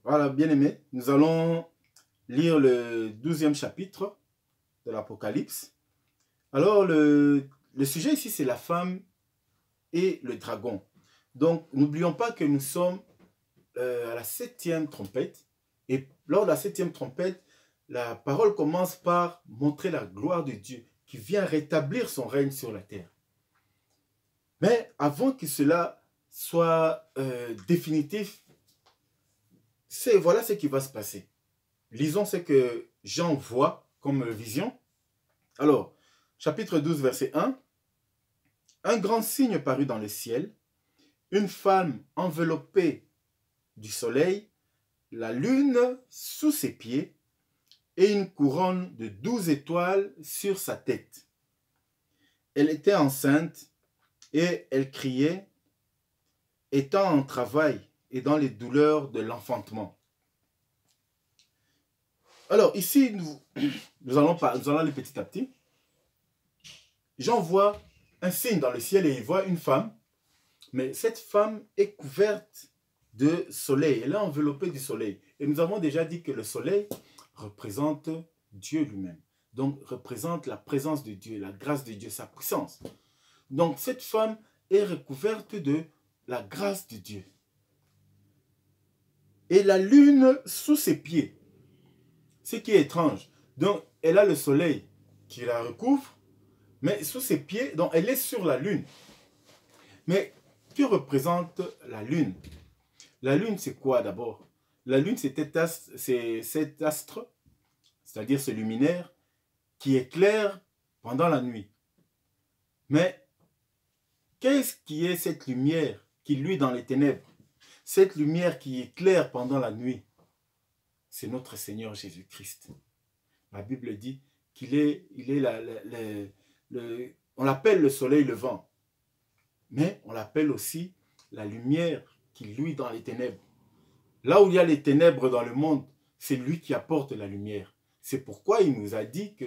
Voilà, bien-aimés, nous allons lire le 12e chapitre de l'Apocalypse. Alors, le sujet ici, c'est la femme et le dragon. Donc, n'oublions pas que nous sommes à la 7e trompette. Et lors de la 7e trompette, la parole commence par montrer la gloire de Dieu qui vient rétablir son règne sur la terre. Mais avant que cela soit définitif, voilà ce qui va se passer. Lisons ce que Jean voit comme vision. Alors, chapitre 12, verset 1. Un grand signe parut dans le ciel, une femme enveloppée du soleil, la lune sous ses pieds et une couronne de 12 étoiles sur sa tête. Elle était enceinte et elle criait, étant en travail et dans les douleurs de l'enfantement. Alors ici, nous allons aller petit à petit. Jean voit un signe dans le ciel et il voit une femme, mais cette femme est couverte de soleil, elle est enveloppée du soleil. Et nous avons déjà dit que le soleil représente Dieu lui-même, donc représente la présence de Dieu, la grâce de Dieu, sa puissance. Donc cette femme est recouverte de la grâce de Dieu. Et la lune sous ses pieds, ce qui est étrange. Donc elle a le soleil qui la recouvre, mais sous ses pieds, donc elle est sur la lune. Mais que représente la lune? La lune, c'est quoi d'abord? La lune, c'est cet astre, c'est-à-dire ce luminaire, qui éclaire pendant la nuit. Mais qu'est-ce qui est cette lumière qui luit dans les ténèbres? Cette lumière qui éclaire pendant la nuit, c'est notre Seigneur Jésus-Christ. La Bible dit qu'il est, on l'appelle le soleil levant, mais on l'appelle aussi la lumière qui luit dans les ténèbres. Là où il y a les ténèbres dans le monde, c'est lui qui apporte la lumière. C'est pourquoi il nous a dit que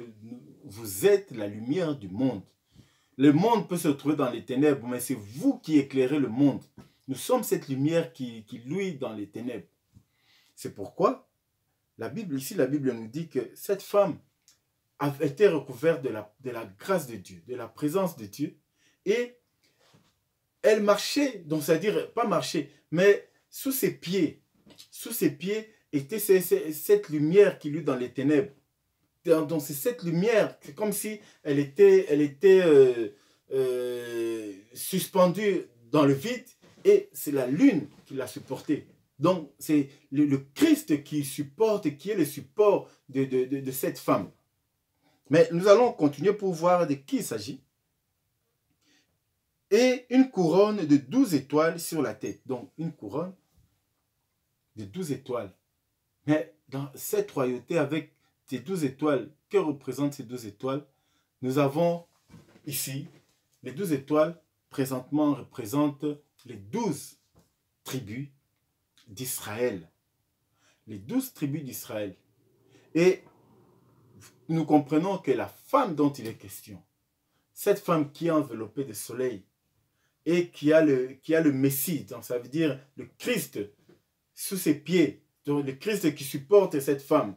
vous êtes la lumière du monde. Le monde peut se trouver dans les ténèbres, mais c'est vous qui éclairez le monde. Nous sommes cette lumière qui luit dans les ténèbres. C'est pourquoi la Bible nous dit que cette femme a été recouverte de la grâce de Dieu, de la présence de Dieu. Et elle marchait, donc c'est-à-dire, pas marcher, mais sous ses pieds était cette lumière qui luit dans les ténèbres. Donc c'est cette lumière, c'est comme si elle était suspendue dans le vide et c'est la lune qui l'a supportée. Donc c'est le Christ qui supporte, qui est le support de cette femme. Mais nous allons continuer pour voir de qui il s'agit. Et une couronne de 12 étoiles sur la tête. Donc une couronne de 12 étoiles. Mais dans cette royauté avec ces 12 étoiles, que représentent ces 12 étoiles? Nous avons ici, les 12 étoiles présentement représentent les 12 tribus d'Israël. Les 12 tribus d'Israël. Et nous comprenons que la femme dont il est question, cette femme qui est enveloppée de soleil et qui a le Messie, donc ça veut dire le Christ sous ses pieds, donc le Christ qui supporte cette femme,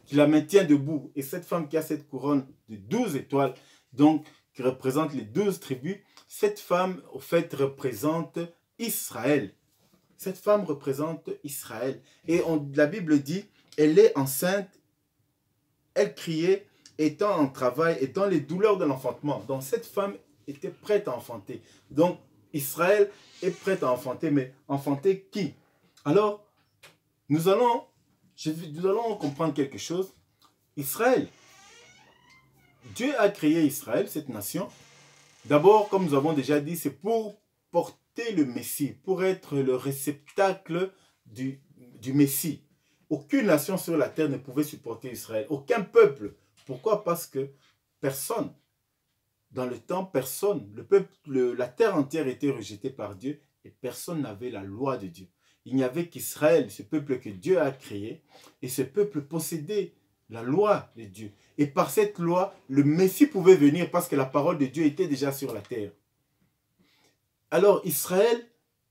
qui la maintient debout, et cette femme qui a cette couronne de 12 étoiles, donc qui représente les 12 tribus, cette femme, au fait, représente Israël. Cette femme représente Israël. Et la Bible dit, elle est enceinte, elle criait, étant en travail et dans les douleurs de l'enfantement. Donc cette femme était prête à enfanter. Donc Israël est prête à enfanter, mais enfanter qui? Alors, nous allons comprendre quelque chose. Israël, Dieu a créé Israël, cette nation. D'abord, comme nous avons déjà dit, c'est pour porter le Messie, pour être le réceptacle du Messie. Aucune nation sur la terre ne pouvait supporter Israël, aucun peuple. Pourquoi? Parce que personne, dans le temps, personne, la terre entière était rejetée par Dieu et personne n'avait la loi de Dieu. Il n'y avait qu'Israël, ce peuple que Dieu a créé, et ce peuple possédait la loi de Dieu. Et par cette loi, le Messie pouvait venir parce que la parole de Dieu était déjà sur la terre. Alors Israël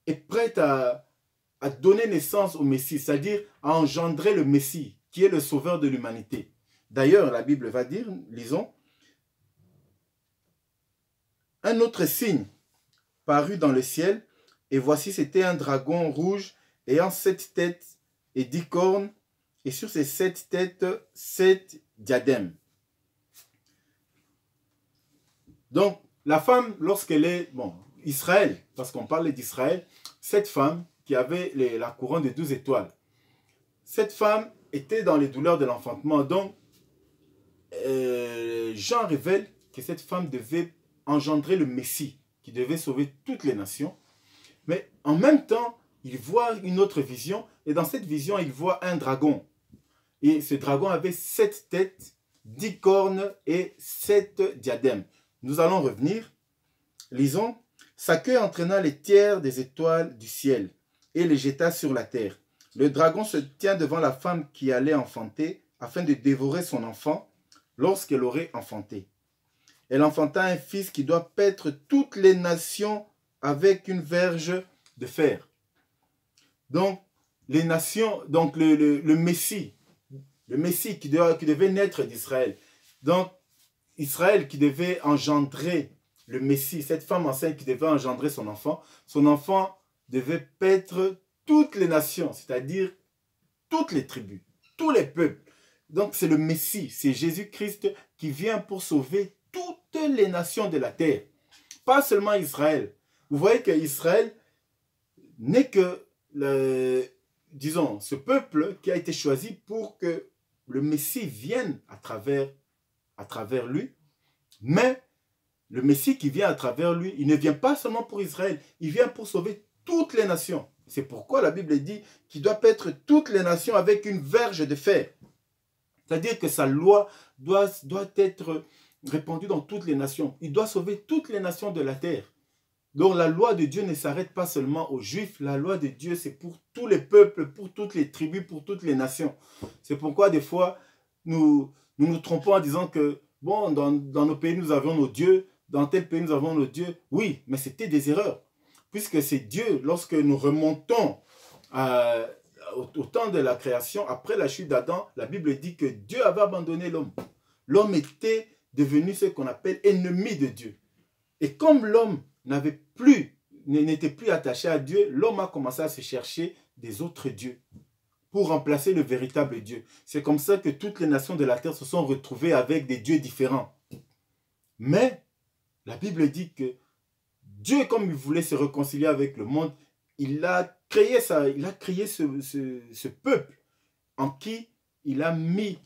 est prête à à donner naissance au Messie, c'est-à-dire à engendrer le Messie, qui est le sauveur de l'humanité. D'ailleurs, la Bible va dire, lisons, un autre signe parut dans le ciel, et voici c'était un dragon rouge ayant 7 têtes et 10 cornes, et sur ces 7 têtes, 7 diadèmes. Donc, la femme, lorsqu'elle est, bon, Israël, parce qu'on parle d'Israël, cette femme qui avait la couronne de 12 étoiles, cette femme était dans les douleurs de l'enfantement. Donc, Jean révèle que cette femme devait engendrer le Messie, qui devait sauver toutes les nations. Mais en même temps, il voit une autre vision, et dans cette vision, il voit un dragon. Et ce dragon avait 7 têtes, 10 cornes et 7 diadèmes. Nous allons revenir. Lisons. Sa queue entraîna les tiers des étoiles du ciel et les jeta sur la terre. Le dragon se tient devant la femme qui allait enfanter afin de dévorer son enfant lorsqu'elle aurait enfanté. Elle enfanta un fils qui doit paître toutes les nations avec une verge de fer. Donc, les nations, donc le Messie qui devait naître d'Israël. Donc, Israël qui devait engendrer le Messie, cette femme enceinte qui devait engendrer son enfant devait paître toutes les nations, c'est-à-dire toutes les tribus, tous les peuples. Donc c'est le Messie, c'est Jésus-Christ qui vient pour sauver toutes les nations de la terre. Pas seulement Israël. Vous voyez qu'Israël n'est que, disons, ce peuple qui a été choisi pour que le Messie vienne à travers lui. Mais le Messie qui vient à travers lui, il ne vient pas seulement pour Israël, il vient pour sauver toutes les nations. C'est pourquoi la Bible dit qu'il doit paître toutes les nations avec une verge de fer. C'est-à-dire que sa loi doit être répandue dans toutes les nations. Il doit sauver toutes les nations de la terre. Donc la loi de Dieu ne s'arrête pas seulement aux Juifs. La loi de Dieu, c'est pour tous les peuples, pour toutes les tribus, pour toutes les nations. C'est pourquoi des fois, nous trompons en disant que, bon, dans nos pays, nous avons nos dieux. Dans tel pays, nous avons nos dieux. Oui, mais c'était des erreurs. Puisque c'est Dieu, lorsque nous remontons au temps de la création, après la chute d'Adam, la Bible dit que Dieu avait abandonné l'homme. L'homme était devenu ce qu'on appelle ennemi de Dieu. Et comme l'homme n'était plus attaché à Dieu, l'homme a commencé à se chercher des autres dieux pour remplacer le véritable Dieu. C'est comme ça que toutes les nations de la terre se sont retrouvées avec des dieux différents. Mais la Bible dit que Dieu, comme il voulait se réconcilier avec le monde, il a créé ce peuple en qui il a mis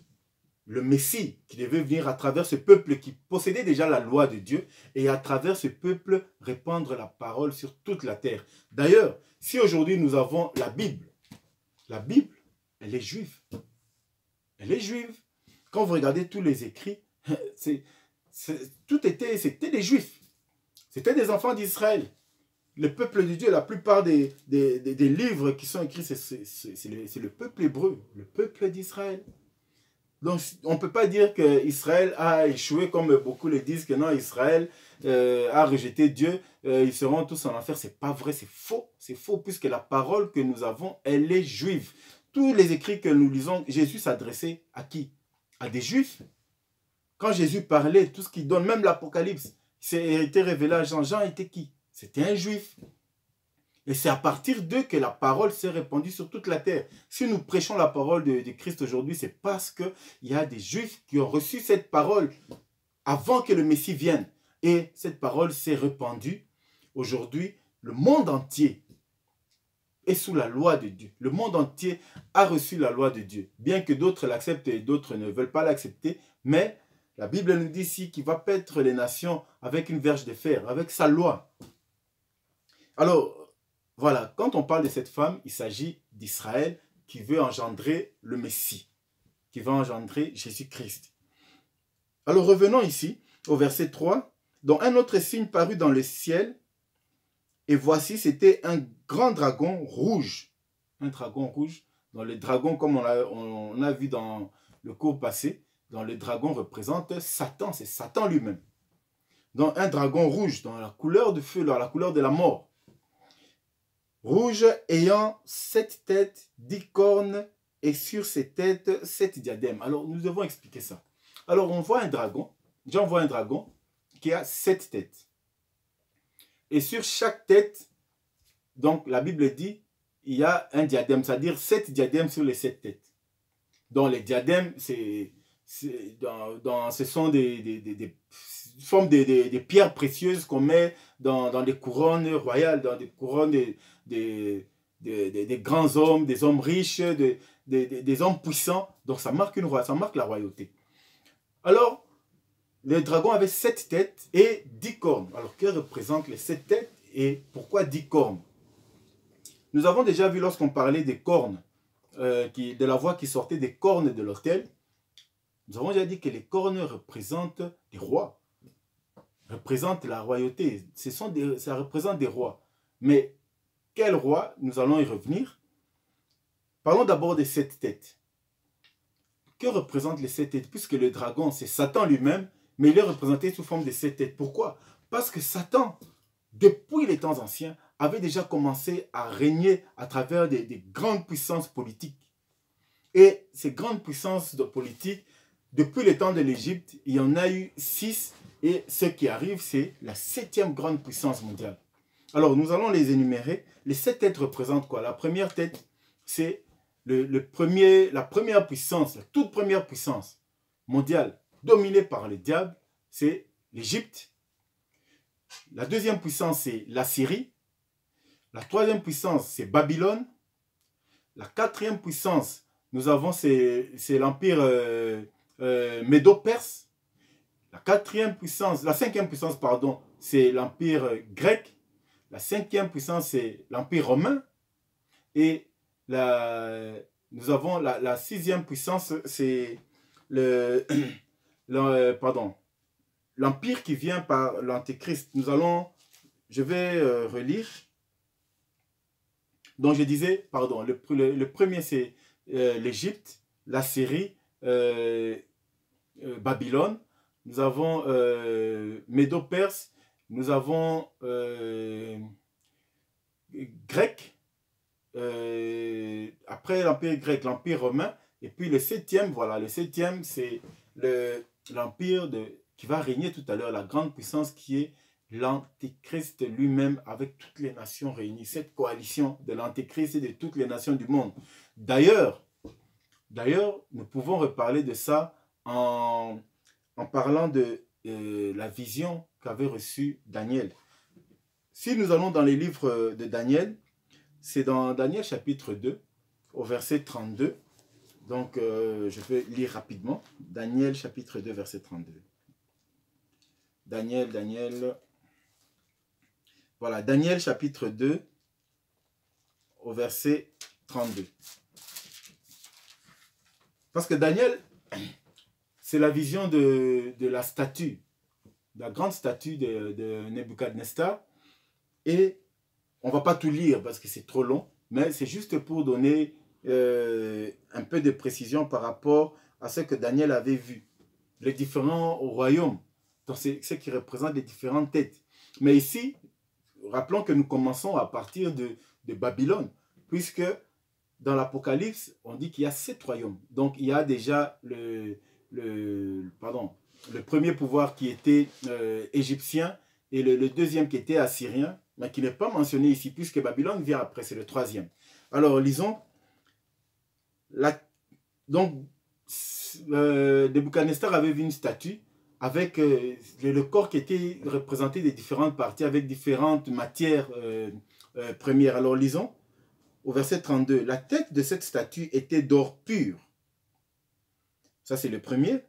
le Messie qui devait venir à travers ce peuple qui possédait déjà la loi de Dieu et à travers ce peuple répandre la parole sur toute la terre. D'ailleurs, si aujourd'hui nous avons la Bible, elle est juive. Elle est juive. Quand vous regardez tous les écrits, c'était des Juifs. C'était des enfants d'Israël. Le peuple de Dieu, la plupart des livres qui sont écrits, c'est le peuple hébreu, le peuple d'Israël. Donc, on ne peut pas dire qu'Israël a échoué, comme beaucoup le disent, que non, Israël a rejeté Dieu, ils seront tous en enfer. Ce n'est pas vrai, c'est faux, puisque la parole que nous avons, elle est juive. Tous les écrits que nous lisons, Jésus s'adressait à qui? À des Juifs. Quand Jésus parlait, tout ce qu'il donne, même l'Apocalypse, été révélé à Jean. Jean était qui? C'était un Juif. Et c'est à partir d'eux que la parole s'est répandue sur toute la terre. Si nous prêchons la parole de Christ aujourd'hui, c'est parce qu'il y a des Juifs qui ont reçu cette parole avant que le Messie vienne. Et cette parole s'est répandue. Aujourd'hui, le monde entier est sous la loi de Dieu. Le monde entier a reçu la loi de Dieu. Bien que d'autres l'acceptent et d'autres ne veulent pas l'accepter, mais la Bible nous dit ici qu'il va paître les nations avec une verge de fer, avec sa loi. Alors, voilà, quand on parle de cette femme, il s'agit d'Israël qui veut engendrer le Messie, qui va engendrer Jésus-Christ. Alors revenons ici au verset 3. Donc un autre signe parut dans le ciel, et voici c'était un grand dragon rouge. Un dragon rouge. Dans le dragon, comme on a vu dans le cours passé, dans le dragon représente Satan, c'est Satan lui-même. Donc un dragon rouge, dans la couleur de feu, dans la couleur de la mort. rouge, ayant 7 têtes, 10 cornes, et sur ces têtes, 7 diadèmes. Alors, nous devons expliquer ça. Alors, on voit un dragon. Déjà, on voit un dragon qui a 7 têtes. Et sur chaque tête, donc la Bible dit, il y a un diadème, c'est-à-dire 7 diadèmes sur les 7 têtes. Donc, les diadèmes, ce sont des formes de pierres précieuses qu'on met dans des couronnes royales, dans des couronnes des grands hommes, des hommes riches, des hommes puissants. Donc ça marque la royauté. Alors, le dragon avait 7 têtes et 10 cornes. Alors, que représentent les 7 têtes et pourquoi 10 cornes? Nous avons déjà vu lorsqu'on parlait des cornes, de la voix qui sortait des cornes de l'autel. Nous avons déjà dit que les cornes représentent des rois, représentent la royauté. Ça représente des rois. Mais quel roi? Nous allons y revenir. Parlons d'abord des 7 têtes. Que représentent les 7 têtes? Puisque le dragon, c'est Satan lui-même, mais il est représenté sous forme de 7 têtes. Pourquoi? Parce que Satan, depuis les temps anciens, avait déjà commencé à régner à travers des grandes puissances politiques. Et ces grandes puissances politiques, depuis le temps de l'Égypte, il y en a eu 6. Et ce qui arrive, c'est la 7e grande puissance mondiale. Alors, nous allons les énumérer. Les 7 têtes représentent quoi? La première tête, c'est la première puissance, la toute première puissance mondiale dominée par le diable, c'est l'Égypte. La deuxième puissance, c'est la Syrie. La troisième puissance, c'est Babylone. La quatrième puissance, nous avons, c'est l'empire médo-perse. La cinquième puissance, pardon, c'est l'empire grec. La cinquième puissance, c'est l'empire romain. Et nous avons la sixième puissance, c'est l'empire qui vient par l'Antéchrist. Je vais relire. Donc je disais, pardon, le premier c'est l'Égypte, la Syrie, Babylone. Nous avons Médo-Perse, nous avons grec, après l'empire grec, l'empire romain, et puis le septième, voilà, le septième c'est l'empire qui va régner tout à l'heure, la grande puissance qui est l'Antéchrist lui-même avec toutes les nations réunies, cette coalition de l'Antéchrist et de toutes les nations du monde. D'ailleurs, nous pouvons reparler de ça en parlant de la vision qu'avait reçue Daniel. Si nous allons dans les livres de Daniel, c'est dans Daniel chapitre 2, au verset 32. Donc, je vais lire rapidement. Daniel chapitre 2, verset 32. Daniel. Voilà, Daniel chapitre 2, au verset 32. Parce que Daniel, c'est la vision de la statue, la grande statue de Nebuchadnezzar. Et on ne va pas tout lire parce que c'est trop long, mais c'est juste pour donner un peu de précision par rapport à ce que Daniel avait vu. Les différents royaumes, donc c'est ce qui représente les différentes têtes. Mais ici, rappelons que nous commençons à partir de Babylone, puisque dans l'Apocalypse, on dit qu'il y a 7 royaumes. Donc il y a déjà le premier pouvoir qui était égyptien et le deuxième qui était assyrien, mais qui n'est pas mentionné ici, puisque Babylone vient après, c'est le troisième. Alors lisons. Nebuchadnezzar avait vu une statue avec le corps qui était représenté des différentes parties, avec différentes matières premières. Alors lisons au verset 32. La tête de cette statue était d'or pur. Ça c'est le premier.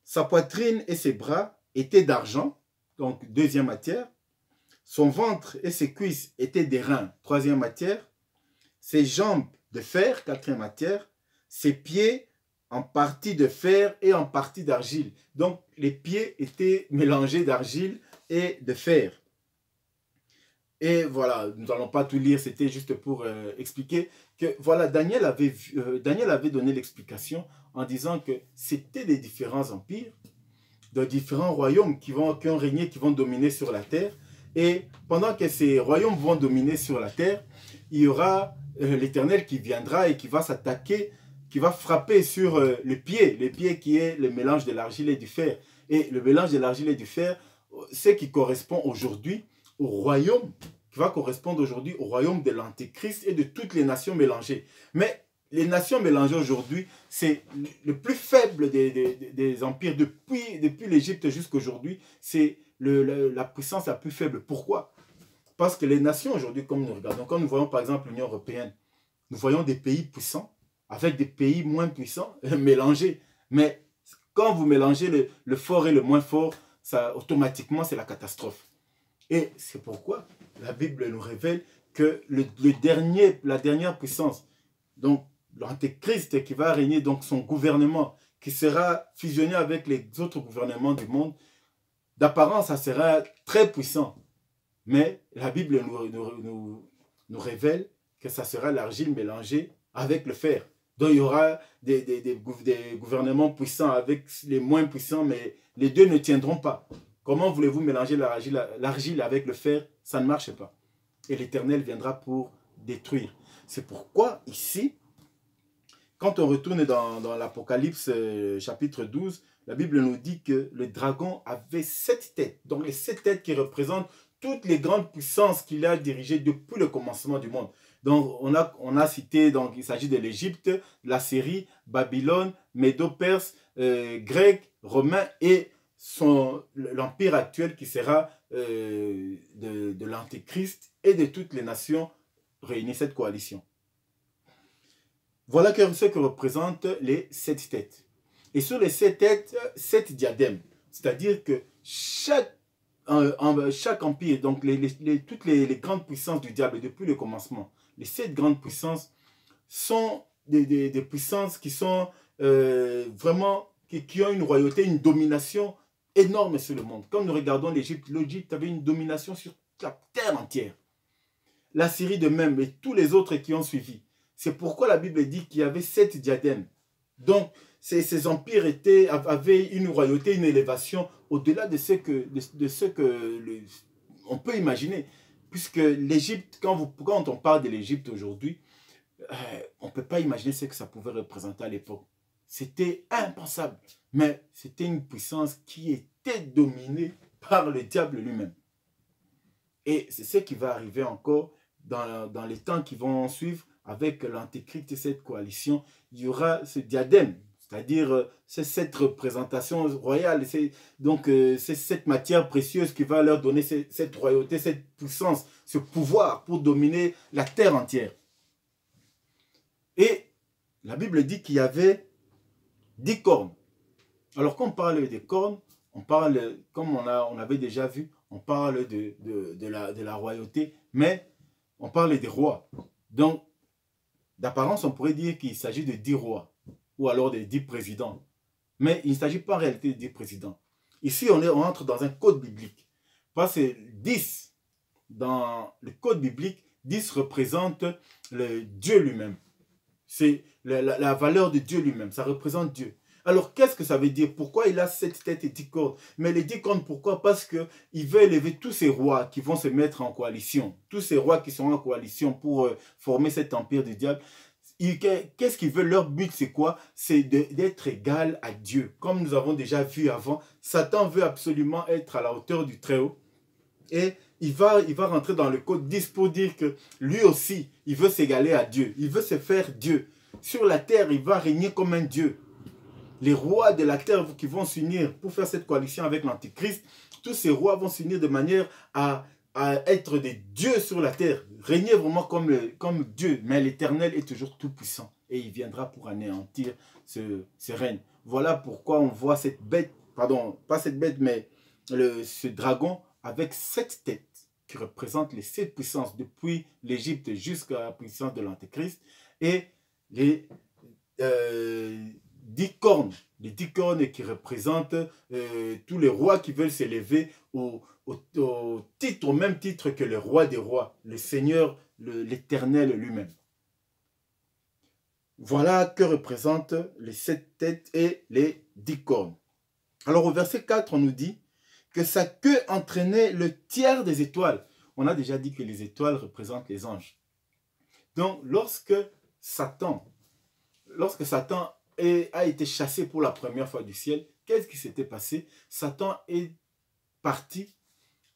Sa poitrine et ses bras étaient d'argent, donc deuxième matière. Son ventre et ses cuisses étaient d'airain, troisième matière. Ses jambes de fer, quatrième matière. Ses pieds en partie de fer et en partie d'argile. Donc les pieds étaient mélangés d'argile et de fer. Et voilà, nous n'allons pas tout lire, c'était juste pour expliquer que voilà, Daniel avait donné l'explication en disant que c'était des différents empires, de différents royaumes qui ont régné, qui vont dominer sur la terre. Et pendant que ces royaumes vont dominer sur la terre, il y aura l'Éternel qui viendra et qui va s'attaquer, qui va frapper sur le pied qui est le mélange de l'argile et du fer. Et le mélange de l'argile et du fer, c'est qui correspond aujourd'hui au royaume, qui va correspondre aujourd'hui au royaume de l'Antéchrist et de toutes les nations mélangées. Mais les nations mélangées aujourd'hui, c'est le plus faible des empires. Depuis l'Égypte jusqu'à aujourd'hui, c'est la puissance la plus faible. Pourquoi? Parce que les nations aujourd'hui, comme nous regardons, quand nous voyons par exemple l'Union européenne, nous voyons des pays puissants avec des pays moins puissants mélangés. Mais quand vous mélangez le fort et le moins fort, ça, automatiquement, c'est la catastrophe. Et c'est pourquoi la Bible nous révèle que la dernière puissance, donc l'Antéchrist qui va régner, donc son gouvernement, qui sera fusionné avec les autres gouvernements du monde, d'apparence, ça sera très puissant. Mais la Bible nous révèle que ça sera l'argile mélangée avec le fer. Donc il y aura des gouvernements puissants avec les moins puissants, mais les deux ne tiendront pas. Comment voulez-vous mélanger l'argile avec le fer? Ça ne marche pas. Et l'Éternel viendra pour détruire. C'est pourquoi ici, quand on retourne dans l'Apocalypse chapitre 12, la Bible nous dit que le dragon avait 7 têtes. Donc les 7 têtes qui représentent toutes les grandes puissances qu'il a dirigées depuis le commencement du monde. Donc on a cité, donc, il s'agit de l'Égypte, la Syrie, Babylone, Médo-Perse, grec, romain et l'empire actuel qui sera de l'Antéchrist et de toutes les nations réunies, cette coalition. Voilà ce que représentent les 7 têtes. Et sur les 7 têtes, 7 diadèmes. C'est-à-dire que chaque empire, donc toutes les grandes puissances du diable depuis le commencement, les 7 grandes puissances sont des puissances qui sont vraiment, qui ont une royauté, une domination énorme sur le monde. Quand nous regardons l'Égypte, l'Égypte avait une domination sur la terre entière. La Syrie de même et tous les autres qui ont suivi. C'est pourquoi la Bible dit qu'il y avait 7 diadèmes. Donc, ces empires avaient une royauté, une élévation au-delà de ce que on peut imaginer. Puisque l'Égypte, quand on parle de l'Égypte aujourd'hui, on ne peut pas imaginer ce que ça pouvait représenter à l'époque. C'était impensable. Mais c'était une puissance qui était dominée par le diable lui-même. Et c'est ce qui va arriver encore dans les temps qui vont suivre avec l'Antéchrist et cette coalition. Il y aura ce diadème, c'est-à-dire c'est cette représentation royale. Donc c'est cette matière précieuse qui va leur donner cette royauté, cette puissance, ce pouvoir pour dominer la terre entière. Et la Bible dit qu'il y avait 10 cornes. Alors quand on parle des cornes, on parle, comme on avait déjà vu, on parle de la royauté, mais on parle des rois. Donc, d'apparence, on pourrait dire qu'il s'agit de 10 rois, ou alors de 10 présidents. Mais il ne s'agit pas en réalité de 10 présidents. Ici, on entre dans un code biblique. Parce que 10, dans le code biblique, 10 représente le Dieu lui-même. C'est la valeur de Dieu lui-même, ça représente Dieu. Alors, qu'est-ce que ça veut dire? Pourquoi il a 7 têtes et 10 cornes? Mais les 10 cornes, pourquoi? Parce qu'il veut élever tous ces rois qui vont se mettre en coalition. Tous ces rois qui sont en coalition pour former cet empire du diable. Qu'est-ce qu'ils veulent? Leur but, c'est quoi? C'est d'être égal à Dieu. Comme nous avons déjà vu avant, Satan veut absolument être à la hauteur du Très-Haut. Et il va rentrer dans le code 10 pour dire que lui aussi, il veut s'égaler à Dieu. Il veut se faire Dieu. Sur la terre, il va régner comme un Dieu. Les rois de la terre qui vont s'unir pour faire cette coalition avec l'Antéchrist, tous ces rois vont s'unir de manière à être des dieux sur la terre, régner vraiment comme Dieu. Mais l'Éternel est toujours tout puissant et il viendra pour anéantir ce règne. Voilà pourquoi on voit cette bête, pardon, pas cette bête, mais ce dragon avec 7 têtes qui représentent les 7 puissances depuis l'Égypte jusqu'à la puissance de l'Antéchrist et les 10 cornes, les 10 cornes qui représentent tous les rois qui veulent s'élever au même titre que le roi des rois, le Seigneur, l'Éternel lui-même. Voilà que représentent les 7 têtes et les 10 cornes. Alors au verset 4, on nous dit que sa queue entraînait le tiers des étoiles. On a déjà dit que les étoiles représentent les anges. Donc, lorsque Satan a été chassé pour la première fois du ciel, qu'est-ce qui s'était passé? Satan est parti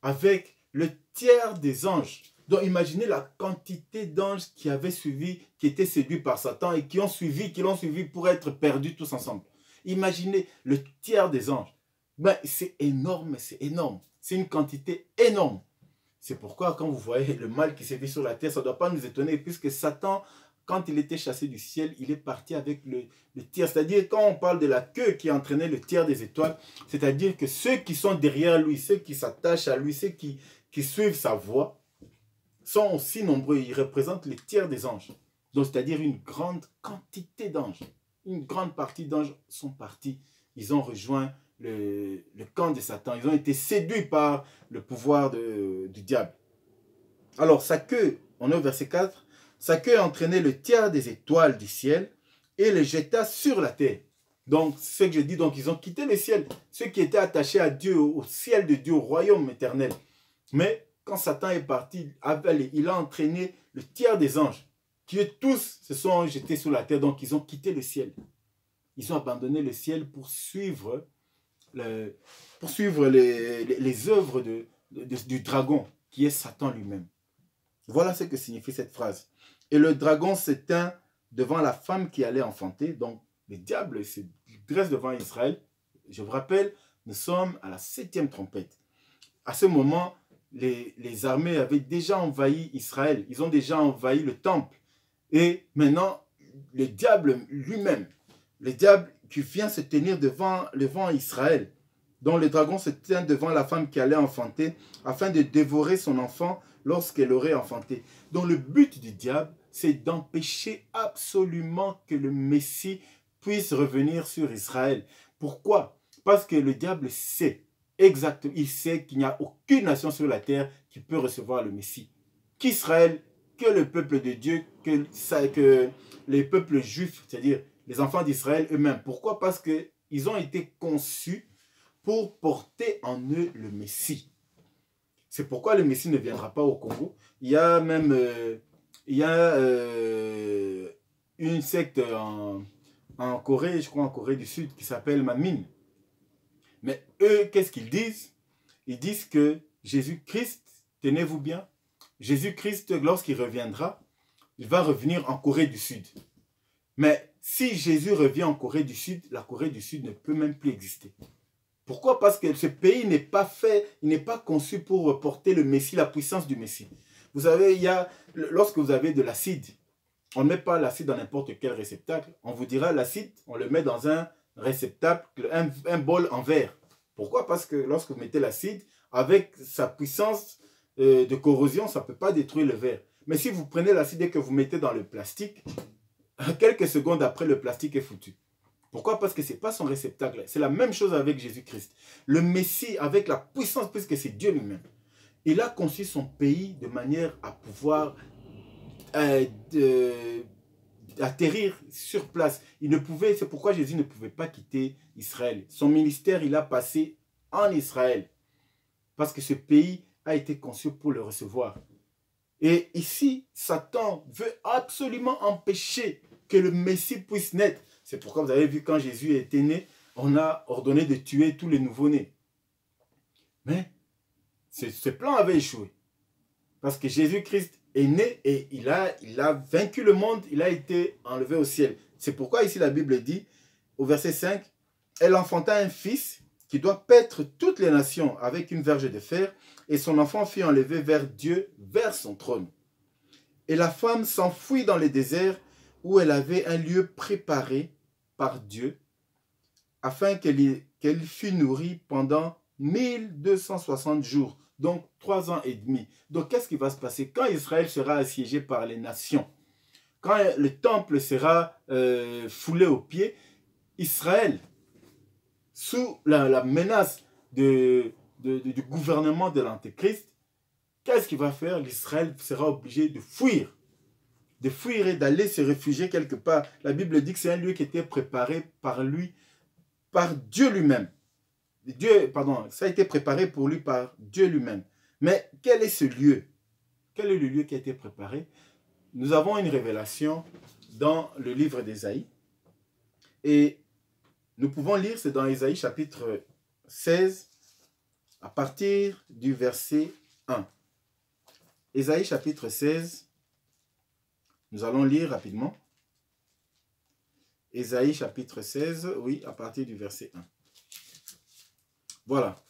avec le tiers des anges. Donc imaginez la quantité d'anges qui avaient suivi, qui étaient séduits par Satan et qui l'ont suivi pour être perdus tous ensemble. Imaginez le tiers des anges. Ben, c'est énorme, c'est énorme. C'est une quantité énorme. C'est pourquoi quand vous voyez le mal qui s'est fait sur la terre, ça ne doit pas nous étonner, puisque Satan, quand il était chassé du ciel, il est parti avec le tiers. C'est-à-dire, quand on parle de la queue qui entraînait le tiers des étoiles, c'est-à-dire que ceux qui sont derrière lui, ceux qui s'attachent à lui, ceux qui suivent sa voie, sont aussi nombreux. Ils représentent le tiers des anges. Donc, c'est-à-dire une grande quantité d'anges. Une grande partie d'anges sont partis. Ils ont rejoint le camp de Satan. Ils ont été séduits par le pouvoir du diable. Alors, sa queue, on est au verset 4, sa queue entraînait le tiers des étoiles du ciel et les jeta sur la terre. Donc, c'est ce que je dis, donc ils ont quitté le ciel. Ceux qui étaient attachés à Dieu, au ciel de Dieu, au royaume éternel. Mais quand Satan est parti, il a entraîné le tiers des anges, qui eux tous se sont jetés sur la terre, donc ils ont quitté le ciel. Ils ont abandonné le ciel pour suivre les œuvres du dragon, qui est Satan lui-même. Voilà ce que signifie cette phrase. Et le dragon s'éteint devant la femme qui allait enfanter. Donc, le diable se dresse devant Israël. Je vous rappelle, nous sommes à la 7e trompette. À ce moment, les armées avaient déjà envahi Israël. Ils ont déjà envahi le temple. Et maintenant, le diable lui-même, le diable qui vient se tenir devant Israël, dont le dragon se tient devant la femme qui allait enfanter, afin de dévorer son enfant lorsqu'elle aurait enfanté. Donc le but du diable, c'est d'empêcher absolument que le Messie puisse revenir sur Israël. Pourquoi? Parce que le diable sait exactement, il sait qu'il n'y a aucune nation sur la terre qui peut recevoir le Messie. Qu'Israël, que le peuple de Dieu, que les peuples juifs, c'est-à-dire les enfants d'Israël eux-mêmes. Pourquoi? Parce qu'ils ont été conçus pour porter en eux le Messie. C'est pourquoi le Messie ne viendra pas au Congo. Il y a même une secte en Corée, je crois en Corée du Sud, qui s'appelle Mamine. Mais eux, qu'est-ce qu'ils disent? Ils disent que Jésus-Christ, tenez-vous bien, Jésus-Christ, lorsqu'il reviendra, il va revenir en Corée du Sud. Mais si Jésus revient en Corée du Sud, la Corée du Sud ne peut même plus exister. Pourquoi? Parce que ce pays n'est pas fait, il n'est pas conçu pour porter le Messie, la puissance du Messie. Vous savez, lorsque vous avez de l'acide, on ne met pas l'acide dans n'importe quel réceptacle. On vous dira l'acide, on le met dans un réceptacle, un bol en verre. Pourquoi? Parce que lorsque vous mettez l'acide, avec sa puissance de corrosion, ça ne peut pas détruire le verre. Mais si vous prenez l'acide et que vous mettez dans le plastique, quelques secondes après, le plastique est foutu. Pourquoi? Parce que ce n'est pas son réceptacle. C'est la même chose avec Jésus-Christ. Le Messie, avec la puissance, puisque c'est Dieu lui-même, il a conçu son pays de manière à pouvoir atterrir sur place. C'est pourquoi Jésus ne pouvait pas quitter Israël. Son ministère, il a passé en Israël. Parce que ce pays a été conçu pour le recevoir. Et ici, Satan veut absolument empêcher que le Messie puisse naître. C'est pourquoi vous avez vu, quand Jésus était né, on a ordonné de tuer tous les nouveau-nés. Mais ce plan avait échoué. Parce que Jésus-Christ est né et il a vaincu le monde, il a été enlevé au ciel. C'est pourquoi ici la Bible dit, au verset 5, « Elle enfanta un fils qui doit paître toutes les nations avec une verge de fer, et son enfant fut enlevé vers Dieu, vers son trône. Et la femme s'enfuit dans les déserts où elle avait un lieu préparé par Dieu, afin qu'elle fût nourrie pendant 1260 jours. » Donc 3 ans et demi. Donc qu'est-ce qui va se passer? Quand Israël sera assiégé par les nations, quand le temple sera foulé aux pieds, Israël, sous la menace du gouvernement de l'Antéchrist, qu'est-ce qu'il va faire? L'Israël sera obligé de fuir et d'aller se réfugier quelque part. La Bible dit que c'est un lieu qui était préparé par lui, par Dieu lui-même. Ça a été préparé pour lui par Dieu lui-même. Mais quel est ce lieu? Quel est le lieu qui a été préparé? nous avons une révélation dans le livre d'Ésaïe. Et nous pouvons lire, c'est dans Ésaïe chapitre 16, à partir du verset 1. Ésaïe chapitre 16, nous allons lire rapidement. Ésaïe chapitre 16, oui, à partir du verset 1. Voilà.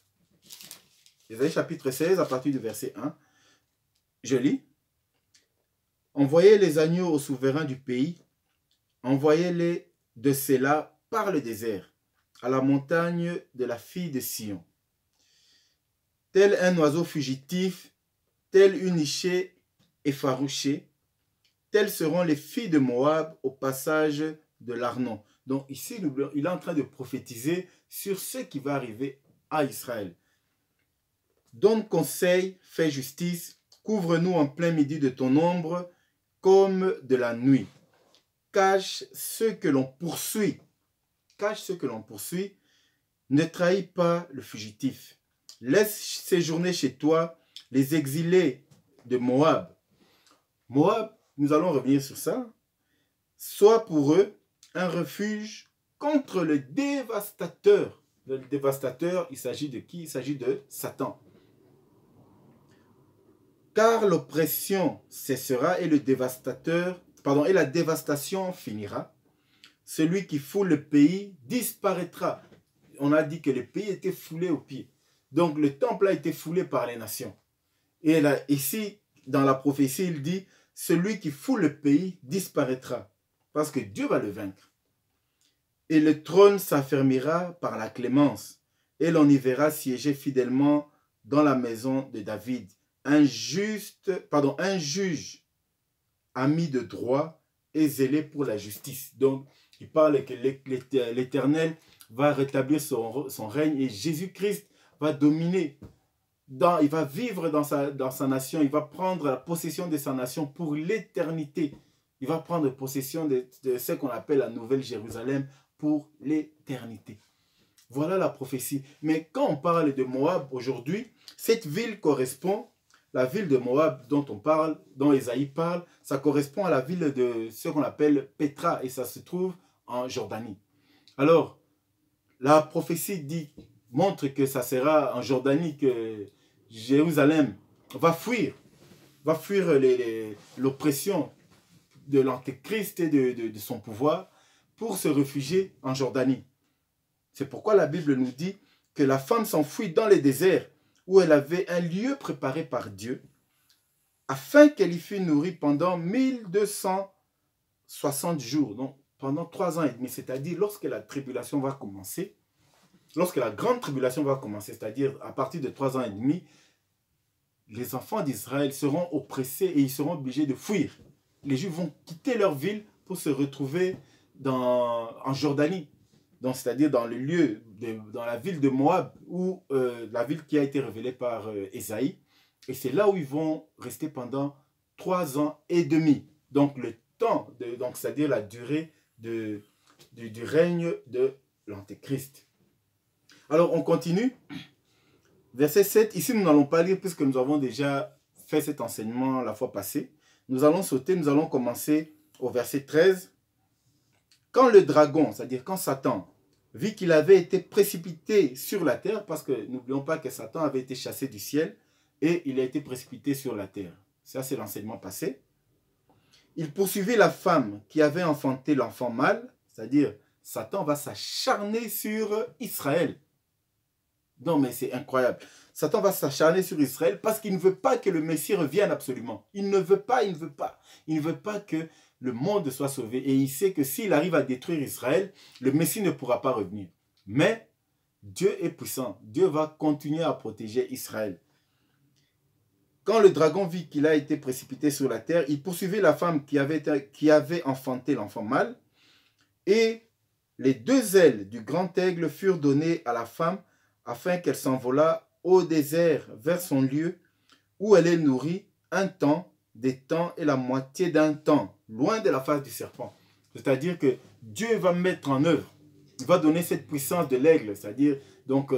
Ésaïe chapitre 16, à partir du verset 1. Je lis. Envoyez les agneaux aux souverains du pays, envoyez-les de Séla par le désert, à la montagne de la fille de Sion. Tel un oiseau fugitif, tel une nichée effarouchée, telles seront les filles de Moab au passage de l'Arnon. Donc ici, il est en train de prophétiser sur ce qui va arriver à Israël. Donne conseil, fais justice, couvre-nous en plein midi de ton ombre, comme de la nuit. Cache ceux que l'on poursuit. Cache ceux que l'on poursuit. Ne trahis pas le fugitif. Laisse séjourner chez toi les exilés de Moab. Moab, nous allons revenir sur ça. Sois pour eux un refuge contre le dévastateur. Le dévastateur, il s'agit de qui? Il s'agit de Satan. Car l'oppression cessera et et la dévastation finira. Celui qui foule le pays disparaîtra. On a dit que le pays était foulé aux pieds. Donc le temple a été foulé par les nations. Et là, ici, dans la prophétie, il dit, celui qui foule le pays disparaîtra. Parce que Dieu va le vaincre. Et le trône s'affermira par la clémence. Et l'on y verra siéger fidèlement dans la maison de David. Un juge ami de droit et zélé pour la justice. Donc, il parle que l'Éternel va rétablir son règne et Jésus-Christ va dominer. Il va vivre dans sa nation. Il va prendre la possession de sa nation pour l'éternité. Il va prendre possession de ce qu'on appelle la Nouvelle Jérusalem pour l'éternité. Voilà la prophétie. Mais quand on parle de Moab aujourd'hui, cette ville correspond. La ville de Moab dont on parle, dont Ésaïe parle, ça correspond à la ville de ce qu'on appelle Pétra et ça se trouve en Jordanie. Alors, la prophétie montre que ça sera en Jordanie que Jérusalem va fuir l'oppression de l'Antéchrist et de son pouvoir pour se réfugier en Jordanie. C'est pourquoi la Bible nous dit que la femme s'enfuit dans les déserts où elle avait un lieu préparé par Dieu, afin qu'elle y fût nourrie pendant 1260 jours, donc pendant 3 ans et demi, c'est-à-dire lorsque la tribulation va commencer, lorsque la grande tribulation va commencer, c'est-à-dire à partir de 3 ans et demi, les enfants d'Israël seront oppressés et ils seront obligés de fuir. Les Juifs vont quitter leur ville pour se retrouver en Jordanie. Donc, c'est-à-dire dans le lieu, dans la ville de Moab, ou la ville qui a été révélée par Ésaïe. Et c'est là où ils vont rester pendant 3 ans et demi. Donc, le temps, c'est-à-dire la durée du règne de l'Antéchrist. Alors, on continue. Verset 7. Ici, nous n'allons pas lire puisque nous avons déjà fait cet enseignement la fois passée. Nous allons sauter, nous allons commencer au verset 13. Quand le dragon, c'est-à-dire quand Satan, vit qu'il avait été précipité sur la terre, parce que n'oublions pas que Satan avait été chassé du ciel et il a été précipité sur la terre. Ça, c'est l'enseignement passé. Il poursuivit la femme qui avait enfanté l'enfant mâle, c'est-à-dire Satan va s'acharner sur Israël. Non, mais c'est incroyable. Satan va s'acharner sur Israël parce qu'il ne veut pas que le Messie revienne absolument. Il ne veut pas. Il ne veut pas que le monde soit sauvé. Et il sait que s'il arrive à détruire Israël, le Messie ne pourra pas revenir. Mais Dieu est puissant. Dieu va continuer à protéger Israël. Quand le dragon vit qu'il a été précipité sur la terre, il poursuivit la femme qui avait enfanté l'enfant mâle. Et les 2 ailes du grand aigle furent données à la femme afin qu'elle s'envolât au désert vers son lieu où elle est nourrie un temps, des temps et la moitié d'un temps, loin de la face du serpent. C'est-à-dire que Dieu va mettre en œuvre, il va donner cette puissance de l'aigle, c'est-à-dire, donc,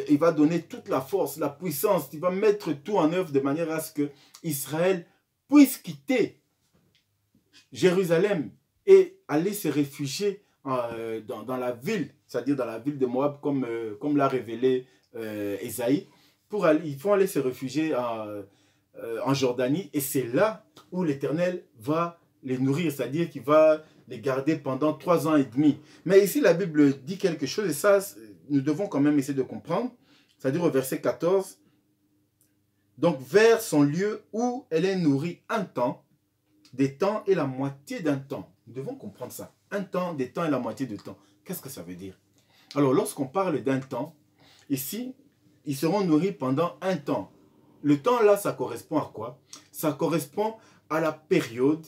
il va donner toute la force, la puissance, il va mettre tout en œuvre de manière à ce que Israël puisse quitter Jérusalem et aller se réfugier dans la ville, c'est-à-dire dans la ville de Moab, comme l'a révélé Ésaïe. Ils vont aller se réfugier en Jordanie, et c'est là où l'Éternel va les nourrir, c'est-à-dire qu'il va les garder pendant 3 ans et demi. Mais ici, la Bible dit quelque chose, et ça, nous devons quand même essayer de comprendre. C'est-à-dire au verset 14, donc vers son lieu où elle est nourrie un temps, des temps et la moitié d'un temps. Nous devons comprendre ça. Un temps, des temps et la moitié de temps. Qu'est-ce que ça veut dire? Alors, lorsqu'on parle d'un temps, ici, ils seront nourris pendant un temps. Le temps là, ça correspond à quoi? Ça correspond à la période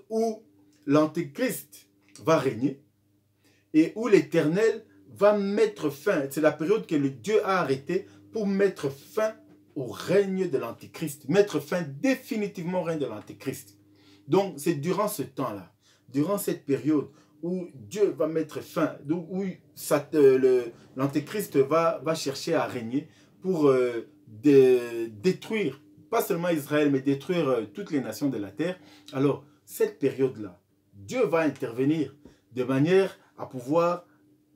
où l'Antéchrist va régner et où l'Éternel va mettre fin. C'est la période que le Dieu a arrêtée pour mettre fin au règne de l'Antéchrist, mettre fin définitivement au règne de l'Antéchrist. Donc, c'est durant ce temps-là, durant cette période où Dieu va mettre fin, où l'Antéchrist va chercher à régner pour détruire, pas seulement Israël, mais détruire toutes les nations de la terre. Alors, cette période-là, Dieu va intervenir de manière à pouvoir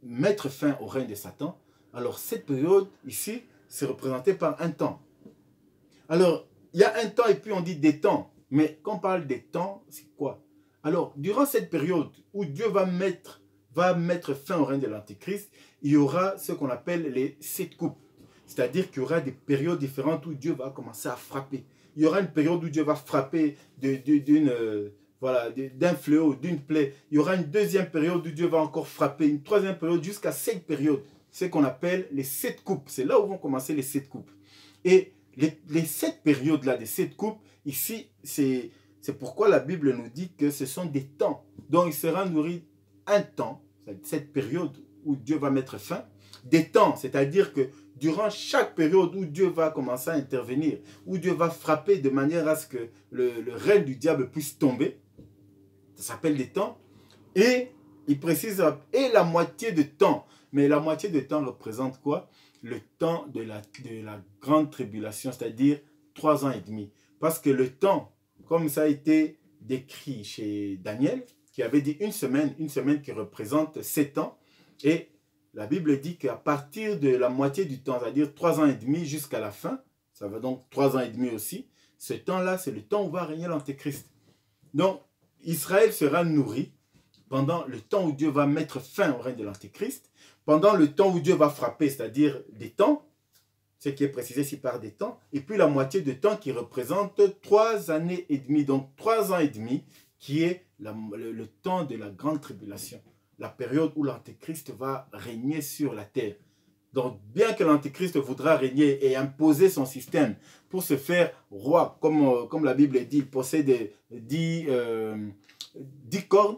mettre fin au règne de Satan. Alors, cette période ici, c'est représenté par un temps. Alors, il y a un temps et puis on dit des temps. Mais quand on parle des temps, c'est quoi? Alors, durant cette période où Dieu va mettre fin au règne de l'Antéchrist, il y aura ce qu'on appelle les 7 coupes. C'est-à-dire qu'il y aura des périodes différentes où Dieu va commencer à frapper. Il y aura une période où Dieu va frapper d'un fléau, d'une plaie. Il y aura une deuxième période où Dieu va encore frapper. Une troisième période jusqu'à 7 périodes. Ce qu'on appelle les 7 coupes. C'est là où vont commencer les 7 coupes. Et les 7 périodes-là, des 7 coupes, ici, c'est pourquoi la Bible nous dit que ce sont des temps. Donc, il sera nourri un temps, cette période où Dieu va mettre fin. Des temps, c'est-à-dire que durant chaque période où Dieu va commencer à intervenir, où Dieu va frapper de manière à ce que le règne du diable puisse tomber, ça s'appelle des temps. Et il précise, et la moitié de temps. Mais la moitié de temps représente quoi? Le temps de la grande tribulation, c'est-à-dire 3 ans et demi. Parce que le temps, comme ça a été décrit chez Daniel, qui avait dit une semaine qui représente 7 ans, et la Bible dit qu'à partir de la moitié du temps, c'est-à-dire 3 ans et demi jusqu'à la fin, ça va donc 3 ans et demi aussi, ce temps-là, c'est le temps où va régner l'Antéchrist. Donc, Israël sera nourri pendant le temps où Dieu va mettre fin au règne de l'Antéchrist, pendant le temps où Dieu va frapper, c'est-à-dire des temps, ce qui est précisé ici par des temps, et puis la moitié de temps qui représente 3 années et demie, donc 3 ans et demi, qui est le temps de la grande tribulation, la période où l'Antéchrist va régner sur la terre. Donc, bien que l'Antéchrist voudra régner et imposer son système pour se faire roi, comme la Bible dit, il possède 10 cornes,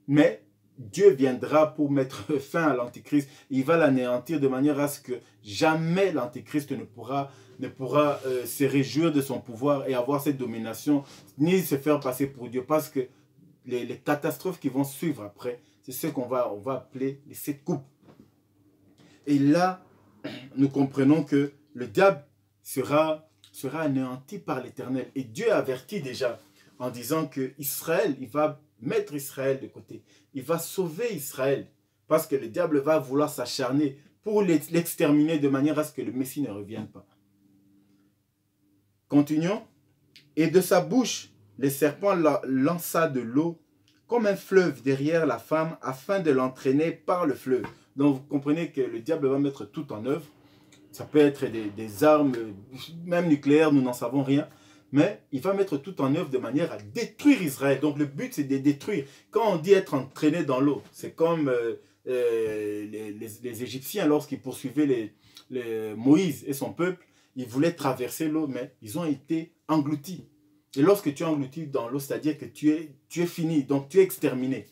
mais Dieu viendra pour mettre fin à l'Antéchrist. Il va l'anéantir de manière à ce que jamais l'Antéchrist ne pourra se réjouir de son pouvoir et avoir cette domination, ni se faire passer pour Dieu. Parce que les catastrophes qui vont suivre après, c'est ce qu'on va appeler les 7 coupes. Et là, nous comprenons que le diable sera anéanti par l'Éternel. Et Dieu avertit déjà en disant que Israël, il va mettre Israël de côté. Il va sauver Israël. Parce que le diable va vouloir s'acharner pour l'exterminer de manière à ce que le Messie ne revienne pas. Continuons. Et de sa bouche, le serpent lança de l'eau comme un fleuve derrière la femme afin de l'entraîner par le fleuve. Donc vous comprenez que le diable va mettre tout en œuvre. Ça peut être des armes, même nucléaires, nous n'en savons rien. Mais il va mettre tout en œuvre de manière à détruire Israël. Donc le but, c'est de détruire. Quand on dit être entraîné dans l'eau, c'est comme les Égyptiens, lorsqu'ils poursuivaient Moïse et son peuple, ils voulaient traverser l'eau, mais ils ont été engloutis. Et lorsque tu es englouti dans l'eau, c'est-à-dire que tu es fini, donc tu es exterminé.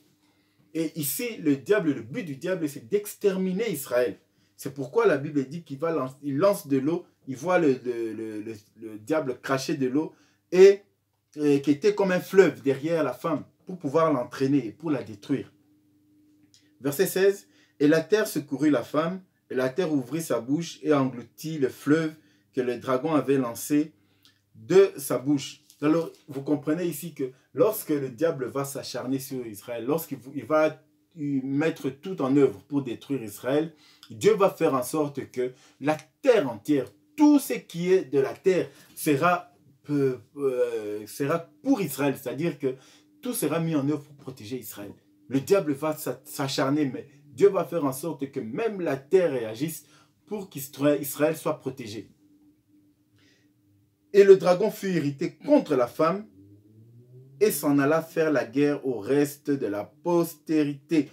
Et ici, le but du diable, c'est d'exterminer Israël. C'est pourquoi la Bible dit qu'il lance de l'eau, il voit le diable cracher de l'eau et qui était comme un fleuve derrière la femme pour pouvoir l'entraîner et pour la détruire. Verset 16. Et la terre secourut la femme, et la terre ouvrit sa bouche et engloutit le fleuve que le dragon avait lancé de sa bouche. Alors, vous comprenez ici que lorsque le diable va s'acharner sur Israël, lorsqu'il va mettre tout en œuvre pour détruire Israël, Dieu va faire en sorte que la terre entière, tout ce qui est de la terre sera pour Israël. C'est-à-dire que tout sera mis en œuvre pour protéger Israël. Le diable va s'acharner, mais Dieu va faire en sorte que même la terre réagisse pour qu'Israël soit protégé. Et le dragon fut irrité contre la femme et s'en alla faire la guerre au reste de la postérité.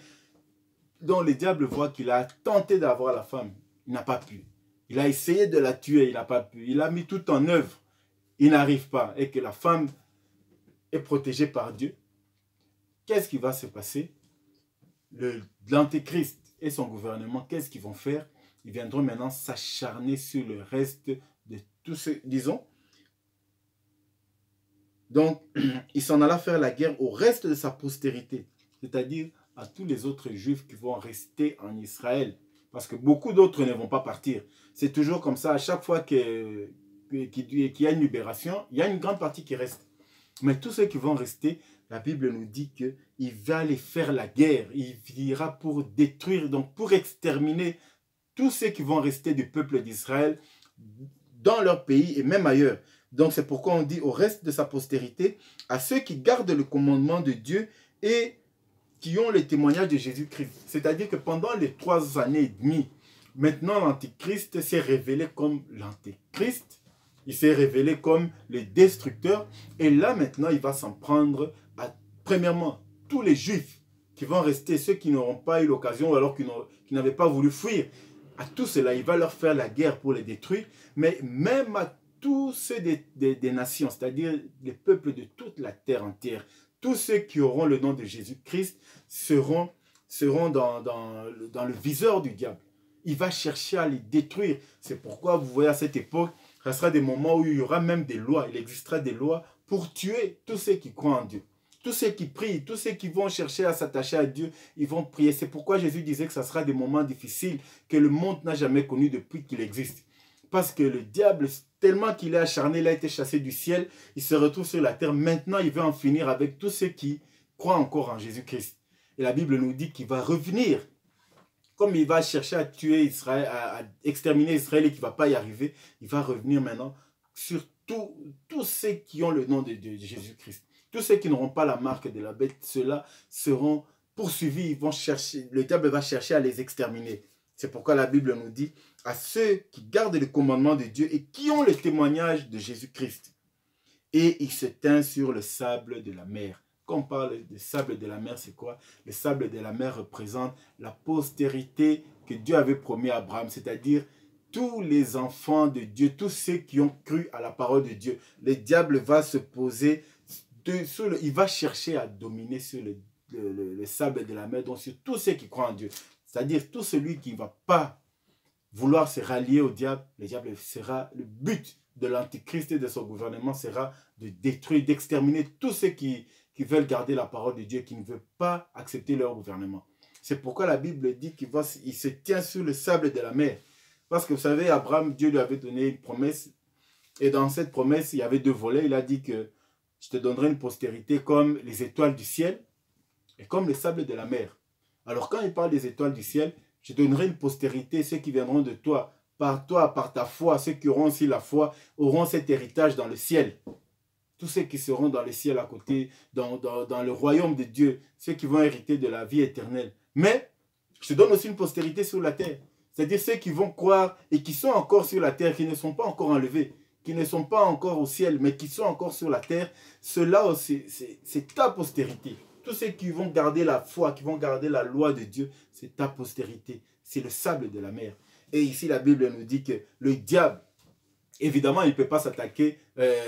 Donc le diable voit qu'il a tenté d'avoir la femme, il n'a pas pu. Il a essayé de la tuer, il n'a pas pu. Il a mis tout en œuvre, il n'arrive pas. Et que la femme est protégée par Dieu. Qu'est-ce qui va se passer? L'Antéchrist et son gouvernement, qu'est-ce qu'ils vont faire? Ils viendront maintenant s'acharner sur le reste de tous ceux, disons. Donc, il s'en alla faire la guerre au reste de sa postérité, c'est-à-dire à tous les autres juifs qui vont rester en Israël. Parce que beaucoup d'autres ne vont pas partir. C'est toujours comme ça, à chaque fois qu'il y a une libération, il y a une grande partie qui reste. Mais tous ceux qui vont rester, la Bible nous dit qu'il va aller faire la guerre. Il ira pour détruire, donc pour exterminer tous ceux qui vont rester du peuple d'Israël dans leur pays et même ailleurs. Donc c'est pourquoi on dit au reste de sa postérité, à ceux qui gardent le commandement de Dieu et qui ont le témoignage de Jésus-Christ. C'est-à-dire que pendant les 3 années et demie, maintenant l'Antéchrist s'est révélé comme l'Antéchrist. Il s'est révélé comme le destructeur. Et là maintenant, il va s'en prendre à, premièrement, tous les Juifs qui vont rester, ceux qui n'auront pas eu l'occasion ou alors qui n'avaient pas voulu fuir. À tout cela, il va leur faire la guerre pour les détruire. Mais même à tous ceux des nations, c'est-à-dire les peuples de toute la terre entière, tous ceux qui auront le nom de Jésus-Christ seront dans le viseur du diable. Il va chercher à les détruire. C'est pourquoi vous voyez à cette époque, ce sera des moments où il y aura même des lois. Il existera des lois pour tuer tous ceux qui croient en Dieu. Tous ceux qui prient, tous ceux qui vont chercher à s'attacher à Dieu, ils vont prier. C'est pourquoi Jésus disait que ce sera des moments difficiles que le monde n'a jamais connus depuis qu'il existe. Parce que le diable, tellement qu'il est acharné, il a été chassé du ciel, il se retrouve sur la terre. Maintenant, il veut en finir avec tous ceux qui croient encore en Jésus-Christ. Et la Bible nous dit qu'il va revenir. Comme il va chercher à tuer Israël, à exterminer Israël et qu'il ne va pas y arriver, il va revenir maintenant sur tous ceux qui ont le nom de Jésus-Christ. Tous ceux qui n'auront pas la marque de la bête, ceux-là seront poursuivis. Ils vont chercher, le diable va chercher à les exterminer. C'est pourquoi la Bible nous dit à ceux qui gardent le commandement de Dieu et qui ont le témoignage de Jésus-Christ. Et il se tint sur le sable de la mer. Quand on parle de sable de la mer, c'est quoi? Le sable de la mer représente la postérité que Dieu avait promis à Abraham, c'est-à-dire tous les enfants de Dieu, tous ceux qui ont cru à la parole de Dieu. Le diable va se poser, il va chercher à dominer sur le sable de la mer, donc sur tous ceux qui croient en Dieu. C'est-à-dire tout celui qui ne va pas vouloir se rallier au diable, le diable sera le but de l'Antichrist et de son gouvernement sera de détruire, d'exterminer tous ceux qui veulent garder la parole de Dieu, qui ne veulent pas accepter leur gouvernement. C'est pourquoi la Bible dit qu'il se tient sur le sable de la mer. Parce que vous savez, Abraham, Dieu lui avait donné une promesse. Et dans cette promesse, il y avait 2 volets. Il a dit que je te donnerai une postérité comme les étoiles du ciel et comme le sable de la mer. Alors quand il parle des étoiles du ciel, je donnerai une postérité, ceux qui viendront de toi, par ta foi, ceux qui auront aussi la foi, auront cet héritage dans le ciel. Tous ceux qui seront dans le ciel à côté, dans le royaume de Dieu, ceux qui vont hériter de la vie éternelle. Mais je te donne aussi une postérité sur la terre. C'est-à-dire ceux qui vont croire et qui sont encore sur la terre, qui ne sont pas encore enlevés, qui ne sont pas encore au ciel, mais qui sont encore sur la terre. Ceux-là, c'est ta postérité. Tous ceux qui vont garder la foi, qui vont garder la loi de Dieu, c'est ta postérité. C'est le sable de la mer. Et ici, la Bible nous dit que le diable, évidemment, il ne peut pas s'attaquer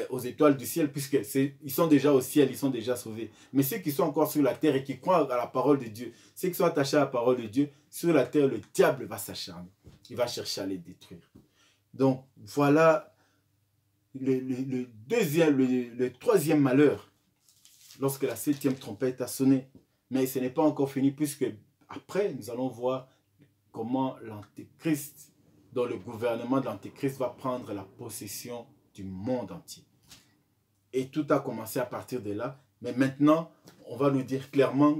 aux étoiles du ciel puisqu'ils sont déjà au ciel, ils sont déjà sauvés. Mais ceux qui sont encore sur la terre et qui croient à la parole de Dieu, ceux qui sont attachés à la parole de Dieu, sur la terre, le diable va s'acharner. Il va chercher à les détruire. Donc, voilà le 3e malheur lorsque la 7e trompette a sonné. Mais ce n'est pas encore fini puisque après, nous allons voir comment l'Antéchrist, dont le gouvernement de l'Antéchrist va prendre la possession du monde entier. Et tout a commencé à partir de là. Mais maintenant, on va nous dire clairement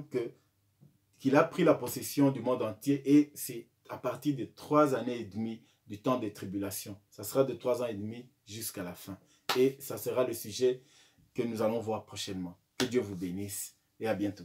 qu'il a pris la possession du monde entier et c'est à partir de 3 années et demie du temps des tribulations. Ça sera de 3 ans et demi jusqu'à la fin. Et ça sera le sujet que nous allons voir prochainement. Que Dieu vous bénisse et à bientôt.